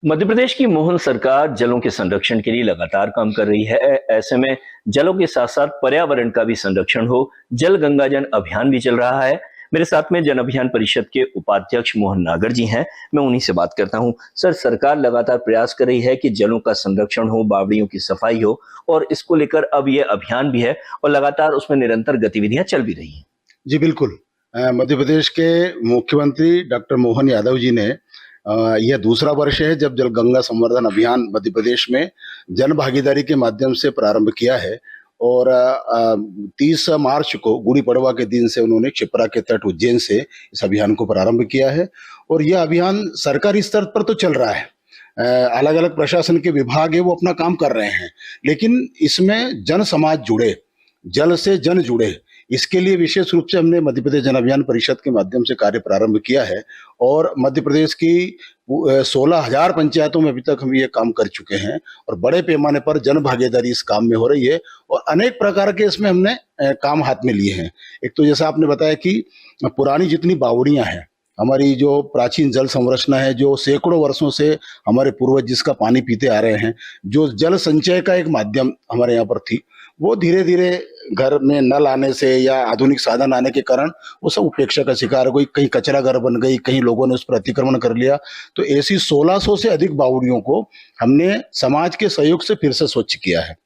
मध्य प्रदेश की मोहन सरकार जलों के संरक्षण के लिए लगातार काम कर रही है। ऐसे में जलों के साथ साथ पर्यावरण का भी संरक्षण हो, जल गंगा जन अभियान भी चल रहा है। मेरे साथ में जन अभियान परिषद के उपाध्यक्ष मोहन नागर जी हैं। मैं उन्हीं से बात करता हूं। सर, सरकार लगातार प्रयास कर रही है कि जलों का संरक्षण हो, बावड़ियों की सफाई हो, और इसको लेकर अब ये अभियान भी है और लगातार उसमें निरंतर गतिविधियां चल भी रही हैं। जी बिल्कुल। मध्य प्रदेश के मुख्यमंत्री डॉक्टर मोहन यादव जी ने यह दूसरा वर्ष है जब जल गंगा संवर्धन अभियान मध्य प्रदेश में जन भागीदारी के माध्यम से प्रारंभ किया है। और 30 मार्च को गुड़ी पड़वा के दिन से उन्होंने क्षिप्रा के तट उज्जैन से इस अभियान को प्रारंभ किया है। और यह अभियान सरकारी स्तर पर तो चल रहा है, अलग अलग प्रशासन के विभाग है वो अपना काम कर रहे हैं, लेकिन इसमें जन समाज जुड़े, जल से जन जुड़े, इसके लिए विशेष रूप से हमने मध्य प्रदेश जन अभियान परिषद के माध्यम से कार्य प्रारंभ किया है। और मध्य प्रदेश की 16,000 पंचायतों में अभी तक हम ये काम कर चुके हैं और बड़े पैमाने पर जन भागीदारी इस काम में हो रही है और अनेक प्रकार के इसमें हमने काम हाथ में लिए हैं। एक तो जैसा आपने बताया कि पुरानी जितनी बावड़ियां हैं, हमारी जो प्राचीन जल संरचना है, जो सैकड़ों वर्षों से हमारे पूर्वज जिसका पानी पीते आ रहे हैं, जो जल संचय का एक माध्यम हमारे यहाँ पर थी, वो धीरे धीरे घर में नल आने से या आधुनिक साधन आने के कारण वो सब उपेक्षा का शिकार हो गई। कहीं कचरा घर बन गई, कहीं लोगों ने उस पर अतिक्रमण कर लिया। तो ऐसी 1600 से अधिक बावड़ियों को हमने समाज के सहयोग से फिर से स्वच्छ किया है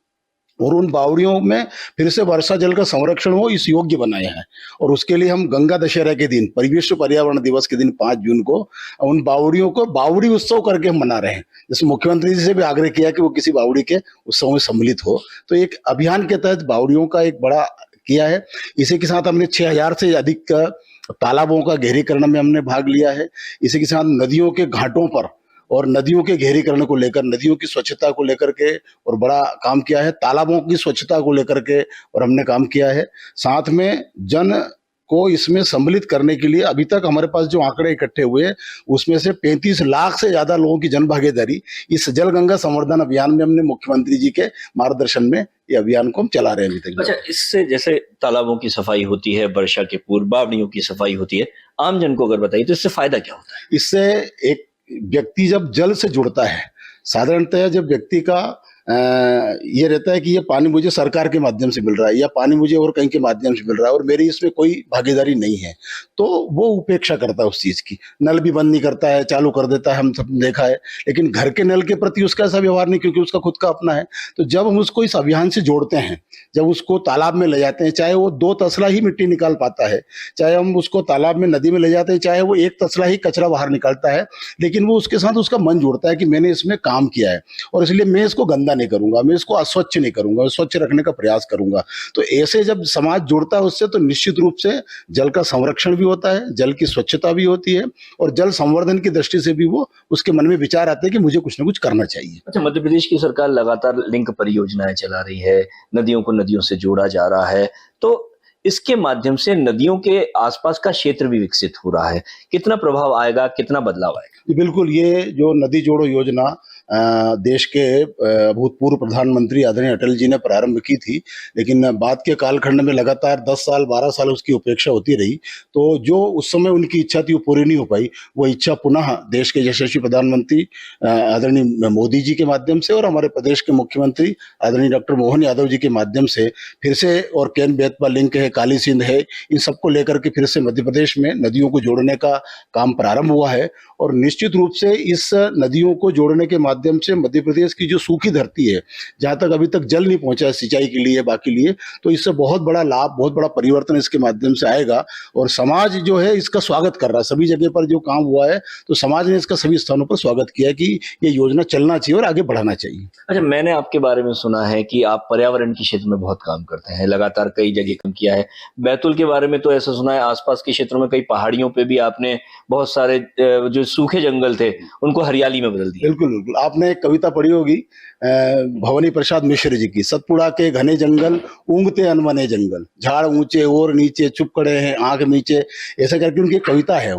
और उन बावड़ियों में फिर से वर्षा जल का संरक्षण हो इस योग्य बनाया है। और उसके लिए हम गंगा दशहरा के दिन, विश्व पर्यावरण दिवस के दिन 5 जून को उन बावड़ियों को बावड़ी उत्सव करके हम मना रहे हैं। जैसे मुख्यमंत्री जी से भी आग्रह किया कि वो किसी बावड़ी के उत्सव में सम्मिलित हो, तो एक अभियान के तहत बावड़ियों का एक बड़ा किया है। इसी के साथ हमने 6,000 से अधिक तालाबों का गहरीकरण में हमने भाग लिया है। इसी के साथ नदियों के घाटों पर और नदियों के गहरीकरण को लेकर, नदियों की स्वच्छता को लेकर के और बड़ा काम किया है। तालाबों की स्वच्छता को लेकर के और हमने काम किया है। साथ में जन को इसमें सम्मिलित करने के लिए अभी तक हमारे पास जो आंकड़े इकट्ठे हुए उसमें से 35 लाख से ज्यादा लोगों की जन भागीदारी इस जल गंगा संवर्धन अभियान में हमने मुख्यमंत्री जी के मार्गदर्शन में ये अभियान को हम चला रहे हैं अभी तक। अच्छा, इससे जैसे तालाबों की सफाई होती है, वर्षा के पूर्व बावड़ियों की सफाई होती है, आम जन को अगर बताइए तो इससे फायदा क्या होता है? इससे एक व्यक्ति जब जल से जुड़ता है, साधारणतः जब व्यक्ति का ये रहता है कि ये पानी मुझे सरकार के माध्यम से मिल रहा है या पानी मुझे और कहीं के माध्यम से मिल रहा है और मेरी इसमें कोई भागीदारी नहीं है, तो वो उपेक्षा करता है उस चीज की। नल भी बंद नहीं करता है, चालू कर देता है, हम सब देखा है, लेकिन घर के नल के प्रति उसका ऐसा व्यवहार नहीं, क्योंकि उसका खुद का अपना है। तो जब हम उसको इस अभियान से जोड़ते हैं, जब उसको तालाब में ले जाते हैं, चाहे वो 2 तसला ही मिट्टी निकाल पाता है, चाहे हम उसको तालाब में, नदी में ले जाते हैं, चाहे वो 1 तसला ही कचरा बाहर निकालता है, लेकिन वो उसके साथ उसका मन जुड़ता है कि मैंने इसमें काम किया है और इसलिए मैं इसको गंदा नहीं करूंगा, मैं इसको अस्वच्छ नहीं करूंगा, स्वच्छ रखने का प्रयास करूंगा। तो ऐसे जब समाज जुड़ता है उससे, तो निश्चित रूप से जल का संरक्षण भी होता है, जल की स्वच्छता भी होती है और जल संवर्धन की दृष्टि से भी वो उसके मन में विचार आते हैं कि मुझे कुछ ना कुछ करना चाहिए। अच्छा, मध्य प्रदेश की सरकार लगातार लिंक परियोजनाएं चला रही है, नदियों को नदियों से जोड़ा जा रहा है, तो इसके माध्यम से नदियों के आसपास का क्षेत्र भी विकसित हो रहा है। कितना प्रभाव आएगा, कितना बदलाव आएगा? बिल्कुल, ये जो नदी जोड़ो योजना देश के भूतपूर्व प्रधानमंत्री आदरणीय अटल जी ने प्रारंभ की थी, लेकिन बाद के कालखंड में लगातार 10 साल 12 साल उसकी उपेक्षा होती रही। तो जो उस समय उनकी इच्छा थी वो पूरी नहीं हो पाई। वो इच्छा पुनः देश के यशस्वी प्रधानमंत्री आदरणीय मोदी जी के माध्यम से और हमारे प्रदेश के मुख्यमंत्री आदरणीय डॉक्टर मोहन यादव जी के माध्यम से फिर से, और केन बेतवा लिंक है, काली सिंध है, इन सबको लेकर के फिर से मध्य प्रदेश में नदियों को जोड़ने का काम प्रारंभ हुआ है। और निश्चित रूप से इस नदियों को जोड़ने के माध्यम से मध्य प्रदेश की जो सूखी धरती है, जहां तक अभी तक जल नहीं पहुंचा है सिंचाई के लिए, बाकी लिए, तो इससे बहुत बड़ा लाभ, बहुत बड़ा परिवर्तन इसके माध्यम से आएगा। और समाज जो है इसका स्वागत कर रहा है। सभी जगह पर जो काम हुआ है तो समाज ने इसका सभी स्थानों पर स्वागत किया है कि ये योजना चलना चाहिए और आगे बढ़ाना चाहिए। अच्छा, मैंने आपके बारे में सुना है कि आप पर्यावरण के क्षेत्र में बहुत काम करते हैं, लगातार कई जगह काम किया है। बैतूल के बारे में तो ऐसा सुना है, आसपास के क्षेत्रों में कई पहाड़ियों पे भी आपने बहुत सारे जो सूखे जंगल थे उनको हरियाली में बदल दिया। बिल्कुल बिल्कुल, आपने एक कविता पढ़ी होगी भवानी प्रसाद मिश्र जी की, सतपुड़ा के घने जंगल ऊँघते अनमने जंगल, झाड़ ऊंचे और नीचे चुप खड़े हैं आंख नीचे, ऐसा करके उनकी कविता है।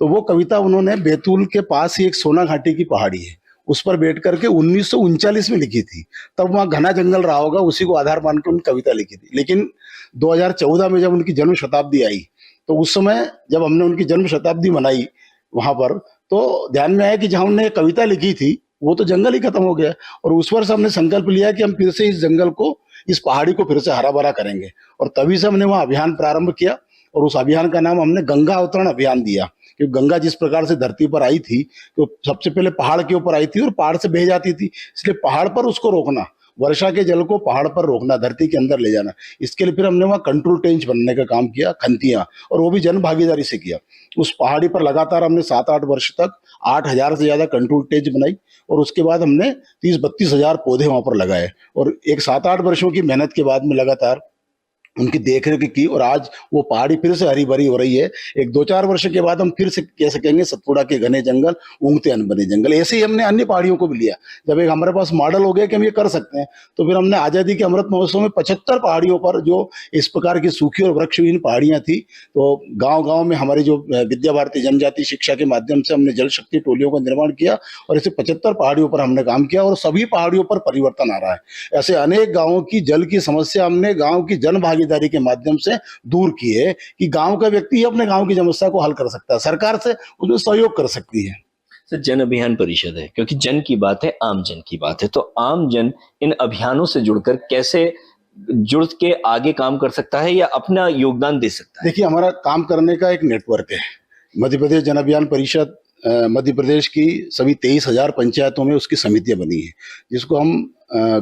तो वो कविता उन्होंने बैतूल के पास ही एक सोना घाटी की पहाड़ी है, उस पर बैठ करके 1939 में लिखी थी। तब वहां घना जंगल रहा होगा, उसी को आधार मान के उन्होंने कविता लिखी थी। लेकिन 2014 में जब उनकी जन्म शताब्दी आई, तो उस समय जब हमने उनकी जन्म शताब्दी मनाई वहां पर, तो ध्यान में आया कि जहाँ हमने कविता लिखी थी वो तो जंगल ही खत्म हो गया, और उस वर्ष हमने संकल्प लिया कि हम फिर से इस जंगल को, इस पहाड़ी को फिर से हरा भरा करेंगे। और तभी से हमने वहाँ अभियान प्रारंभ किया, और उस अभियान का नाम हमने गंगा अवतरण अभियान दिया, क्योंकि गंगा जिस प्रकार से धरती पर आई थी तो सबसे पहले पहाड़ के ऊपर आई थी और पहाड़ से बह जाती थी, इसलिए पहाड़ पर उसको रोकना, वर्षा के जल को पहाड़ पर रोकना, धरती के अंदर ले जाना। इसके लिए फिर हमने वहाँ कंट्रोल टेंच बनने का काम किया, खंतियां, और वो भी जन भागीदारी से किया। उस पहाड़ी पर लगातार हमने 7-8 वर्ष तक 8,000 से ज्यादा कंट्रोल टेंच बनाई, और उसके बाद हमने 30-32 हजार पौधे वहां पर लगाए, और एक 7-8 वर्षों की मेहनत के बाद में लगातार उनकी देखरेख की, और आज वो पहाड़ी फिर से हरी भरी हो रही है। एक 2-4 वर्ष के बाद हम फिर से कह सकेंगे सतपुड़ा के घने जंगल, ऊँगते अनबने जंगल। ऐसे ही हमने अन्य पहाड़ियों को भी लिया। जब एक हमारे पास मॉडल हो गया कि हम ये कर सकते हैं, तो फिर हमने आजादी के अमृत महोत्सव में 75 पहाड़ियों पर जो इस प्रकार की सूखी और वृक्षविहीन पहाड़ियां थी, तो गांव गांव में हमारी जो विद्या भारती जनजाति शिक्षा के माध्यम से हमने जल शक्ति टोलियों का निर्माण किया, और ऐसे 75 पहाड़ियों पर हमने काम किया, और सभी पहाड़ियों पर परिवर्तन आ रहा है। ऐसे अनेक गाँवों की जल की समस्या हमने गाँव की जन भागीदारी के माध्यम से दूर की है, कि गांव का व्यक्ति ही अपने गांव की समस्या को हल कर सकता है, सरकार से उसमें सहयोग कर सकती है। सर, जन अभियान परिषद है, क्योंकि जन की बात है, आम जन की बात है, तो आम जन इन अभियानों से जुड़कर कैसे जुड़ के आगे काम कर सकता है या अपना योगदान दे सकता है? देखिए, हमारा काम करने का एक नेटवर्क है। मध्य प्रदेश जन अभियान परिषद मध्य प्रदेश की सभी 23,000 पंचायतों में उसकी समितियां बनी है, जिसको हम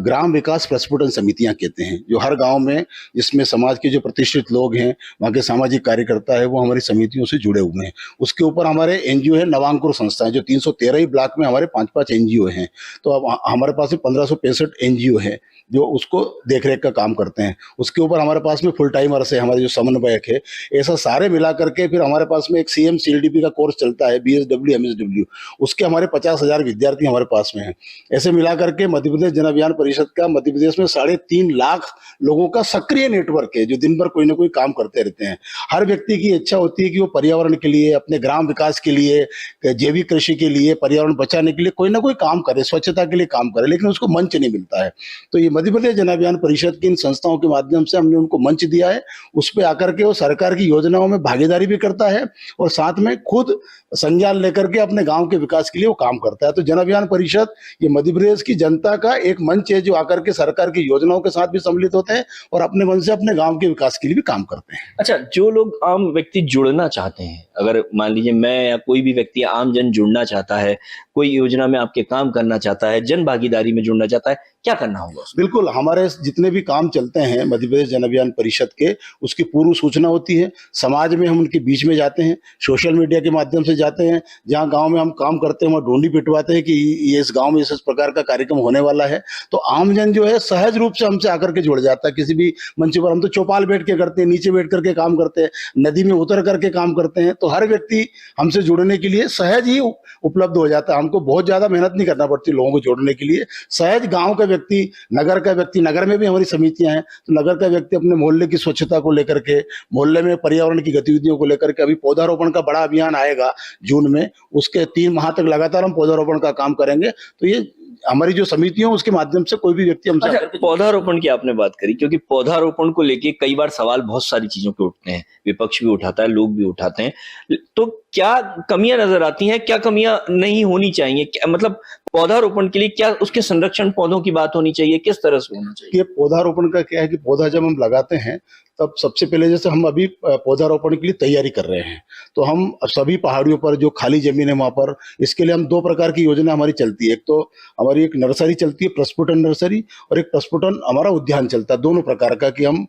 ग्राम विकास प्रस्फुटन समितियां कहते हैं, जो हर गांव में, जिसमें समाज के जो प्रतिष्ठित लोग हैं, वहाँ के सामाजिक कार्यकर्ता है, वो हमारी समितियों से जुड़े हुए हैं। उसके ऊपर हमारे एनजीओ है, नवांकुर संस्थाएं, जो 313 ही ब्लॉक में हमारे 5-5 एनजीओ हैं। तो अब हमारे पास 1565 एनजीओ है जो उसको देखरेख का काम करते हैं। उसके ऊपर हमारे पास में फुल टाइमर्स है, हमारे जो समन्वयक है, ऐसा सारे मिला करके फिर हमारे पास में एक सीएम सीएलडीपी का कोर्स चलता है, बीएसडब्ल्यू एमएसडब्ल्यू, उसके हमारे 50,000 विद्यार्थी हमारे पास में हैं। ऐसे मिला करके मध्य प्रदेश जन अभियान परिषद का मध्य प्रदेश में 3.5 लाख लोगों का सक्रिय नेटवर्क है, जो दिन भर कोई ना कोई काम करते रहते हैं। हर व्यक्ति की इच्छा होती है कि वो पर्यावरण के लिए, अपने ग्राम विकास के लिए, जैविक कृषि के लिए, पर्यावरण बचाने के लिए कोई ना कोई काम करे, स्वच्छता के लिए काम करे, लेकिन उसको मंच नहीं मिलता है। तो ये मध्य प्रदेश जन अभियान परिषद की इन संस्थाओं के माध्यम से हमने उनको मंच दिया है। उस पर आकर के वो सरकार की योजनाओं में भागीदारी भी करता है, और साथ में खुद संज्ञान लेकर के अपने गांव के विकास के लिए वो काम करता है। तो जन अभियान परिषद ये मध्य प्रदेश की जनता का एक मंच है, जो आकर के सरकार की योजनाओं के साथ भी सम्मिलित होते हैं और अपने मन से अपने गांव के विकास के लिए भी काम करते हैं। अच्छा, जो लोग आम व्यक्ति जुड़ना चाहते हैं, अगर मान लीजिए मैं या कोई भी व्यक्ति आम जन जुड़ना चाहता है, कोई योजना में आपके काम करना चाहता है, जन भागीदारी में जुड़ना चाहता है, क्या करना होगा? बिल्कुल, हमारे जितने भी काम चलते हैं मध्य प्रदेश जन अभियान परिषद के, उसकी पूर्व सूचना होती है। समाज में हम उनके बीच में जाते हैं, सोशल मीडिया के माध्यम से जाते हैं, जहाँ गांव में हम काम करते हैं वहाँ ढूंढी पिटवाते हैं कि ये इस गांव में इस प्रकार का कार्यक्रम होने वाला है। तो आमजन जो है सहज रूप से हमसे आकर के जुड़ जाता है। किसी भी मंच पर हम तो चौपाल बैठ के करते हैं, नीचे बैठ करके काम करते हैं, नदी में उतर करके काम करते हैं। तो हर व्यक्ति हमसे जुड़ने के लिए सहज ही उपलब्ध हो जाता है। हमको बहुत ज्यादा मेहनत नहीं करना पड़ती लोगों को जोड़ने के लिए। सहज गाँव का व्यक्ति, नगर का व्यक्ति, नगर में भी हमारी समितियां हैं, तो नगर का व्यक्ति अपने मोहल्ले की स्वच्छता को लेकर के, मोहल्ले में पर्यावरण की गतिविधियों को लेकर के, अभी पौधारोपण का बड़ा अभियान आएगा जून में, उसके 3 माह तक लगातार हम पौधारोपण का काम करेंगे। तो ये हमारी जो समितियों उसके माध्यम से कोई भी व्यक्ति हमसे अच्छा, पौधारोपण की आपने बात करी, क्योंकि पौधारोपण को लेके कई बार सवाल बहुत सारी चीजों के उठते हैं, विपक्ष भी उठाता है, लोग भी उठाते हैं। तो क्या कमियां नजर आती हैं, क्या कमियां नहीं होनी चाहिए? क्या मतलब पौधारोपण के लिए क्या उसके संरक्षण, पौधों की बात होनी चाहिए, किस तरह से होना चाहिए? ये पौधारोपण का क्या है कि पौधा जब हम लगाते हैं तब सबसे पहले, जैसे हम अभी पौधारोपण के लिए तैयारी कर रहे हैं, तो हम सभी पहाड़ियों पर जो खाली जमीन है वहां पर, इसके लिए हम 2 प्रकार की योजना हमारी चलती है। एक तो हमारी एक नर्सरी चलती है, प्रस्फुटन नर्सरी, और एक प्रस्फुटन हमारा उद्यान चलता है, दोनों प्रकार का, कि हम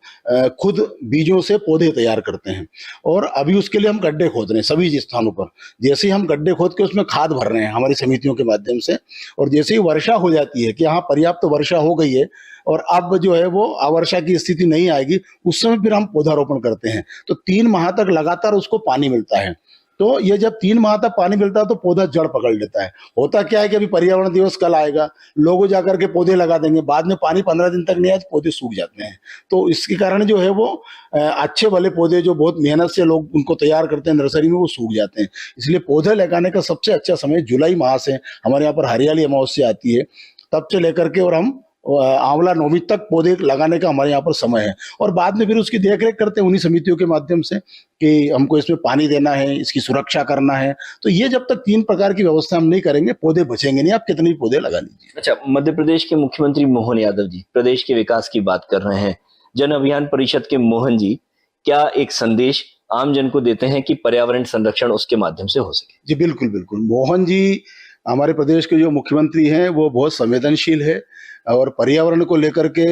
खुद बीजों से पौधे तैयार करते हैं। और अभी उसके लिए हम गड्ढे खोद रहे हैं सभी स्थानों पर। जैसे ही हम गड्ढे खोद के उसमें खाद भर रहे हैं हमारी समितियों के माध्यम से, और जैसे ही वर्षा हो जाती है कि हाँ पर्याप्त वर्षा हो गई है और अब जो है वो अवर्षा की स्थिति नहीं आएगी, उस समय फिर हम पौधारोपण करते हैं। तो 3 माह तक लगातार उसको पानी मिलता है। तो ये जब 3 माह तक पानी मिलता है तो पौधा जड़ पकड़ लेता है। होता क्या है कि अभी पर्यावरण दिवस कल आएगा, लोग जाकर के पौधे लगा देंगे, बाद में पानी 15 दिन तक नहीं आए, पौधे सूख जाते हैं। तो इसके कारण जो है वो अच्छे वाले पौधे जो बहुत मेहनत से लोग उनको तैयार करते हैं नर्सरी में, वो सूख जाते हैं। इसलिए पौधे लगाने का सबसे अच्छा समय जुलाई माह से, हमारे यहाँ पर हरियाली अमावस्या आती है, तब से लेकर के और हम आंवला नौवीं तक पौधे लगाने का हमारे यहाँ पर समय है, और बाद में फिर उसकी देखरेख करते हैं उन्हीं समितियों के माध्यम से कि हमको इसमें पानी देना है, इसकी सुरक्षा करना है। तो ये जब तक 3 प्रकार की व्यवस्था हम नहीं करेंगे, पौधे बचेंगे नहीं, आप कितने भी पौधे लगा लीजिए। अच्छा, मध्य प्रदेश के मुख्यमंत्री मोहन यादव जी प्रदेश के विकास की बात कर रहे हैं। जन अभियान परिषद के मोहन जी क्या एक संदेश आम जन को देते हैं कि पर्यावरण संरक्षण उसके माध्यम से हो सके? जी बिल्कुल, बिल्कुल। मोहन जी हमारे प्रदेश के जो मुख्यमंत्री हैं वो बहुत संवेदनशील है, और पर्यावरण को लेकर के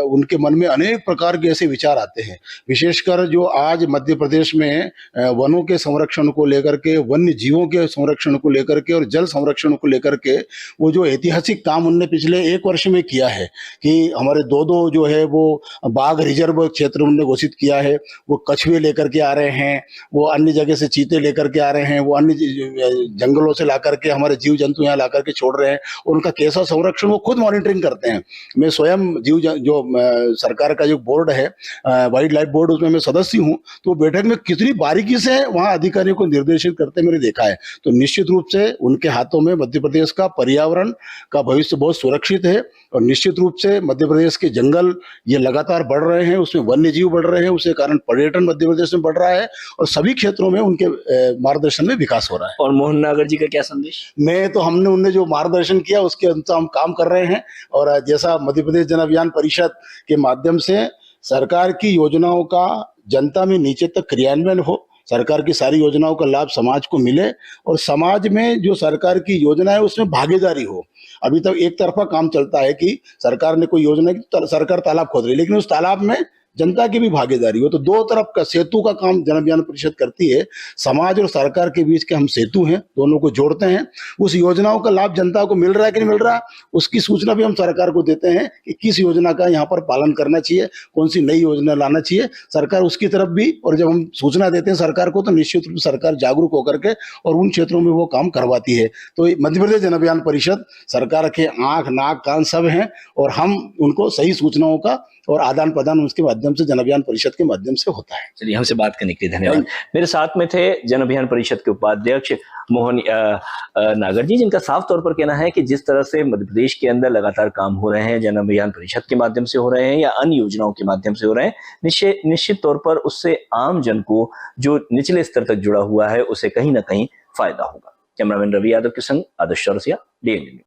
उनके मन में अनेक प्रकार के ऐसे विचार आते हैं। विशेषकर जो आज मध्य प्रदेश में वनों के संरक्षण को लेकर के, वन्य जीवों के संरक्षण को लेकर के और जल संरक्षण को लेकर के वो जो ऐतिहासिक काम उनने पिछले 1 वर्ष में किया है कि हमारे 2-2 जो है वो बाघ रिजर्व क्षेत्र उन्होंने घोषित किया है। वो कछुए लेकर के आ रहे हैं, वो अन्य जगह से चीते लेकर के आ रहे हैं, वो अन्य जंगलों से ला करके हमारे जीव जंतु यहाँ ला करके छोड़ रहे हैं, और उनका कैसा संरक्षण वो खुद मॉनिटरिंग करते हैं। मैं स्वयं जो सरकार का जो बोर्ड है, वाइल्ड लाइफ बोर्ड, उसमें मैं सदस्य हूँ, तो बैठक में कितनी बारीकी से वहाँ अधिकारियों को निर्देशित करते मैंने देखा है। तो निश्चित रूप से उनके हाथों में मध्य प्रदेश का पर्यावरण का भविष्य बहुत सुरक्षित है, और निश्चित रूप से मध्य प्रदेश के जंगल ये लगातार बढ़ रहे हैं, उसमें वन्य जीव बढ़ रहे हैं, उसके कारण पर्यटन मध्य प्रदेश में बढ़ रहा है, और सभी क्षेत्रों में उनके मार्गदर्शन में विकास हो रहा है। और मोहन नागर जी का क्या संदेश? हमने उनने जो मार्गदर्शन किया उसके अनुसार हम काम कर रहे हैं, और जैसा मध्य प्रदेश जन अभियान परिषद के माध्यम से सरकार की योजनाओं का जनता में नीचे तक क्रियान्वयन हो, सरकार की सारी योजनाओं का लाभ समाज को मिले, और समाज में जो सरकार की योजना है उसमें भागीदारी हो। अभी तक एक तरफा काम चलता है कि सरकार ने कोई योजना की, सरकार तालाब खोद रही है, लेकिन उस तालाब में जनता की भी भागीदारी हो। तो 2 तरफ का सेतु का काम जन अभियान परिषद करती है। समाज और सरकार के बीच के हम सेतु हैं, दोनों को जोड़ते हैं। उस योजनाओं का लाभ जनता को मिल रहा है कि नहीं मिल रहा, उसकी सूचना भी हम सरकार को देते हैं कि किस योजना का यहाँ पर पालन करना चाहिए, कौन सी नई योजना लाना चाहिए। सरकार उसकी तरफ भी, और जब हम सूचना देते हैं सरकार को, तो निश्चित रूप से सरकार जागरूक होकर के और उन क्षेत्रों में वो काम करवाती है। तो मध्य प्रदेश जन अभियान परिषद सरकार के आंख, नाक, कान सब हैं, और हम उनको सही सूचनाओं का और आदान प्रदान उसके माध्यम से जन अभियान परिषद के माध्यम से होता है। चलिए, हमसे बात करने के लिए धन्यवाद। मेरे साथ में थे जन अभियान परिषद के उपाध्यक्ष मोहन नागर जी, जिनका साफ तौर पर कहना है कि जिस तरह से मध्य प्रदेश के अंदर लगातार काम हो रहे हैं, जन अभियान परिषद के माध्यम से हो रहे हैं या अन्य योजनाओं के माध्यम से हो रहे हैं, निश्चित तौर पर उससे आम जन को जो निचले स्तर तक जुड़ा हुआ है उसे कहीं ना कहीं फायदा होगा। कैमरामैन रवि यादव के संग आदर्श चौरसिया, DN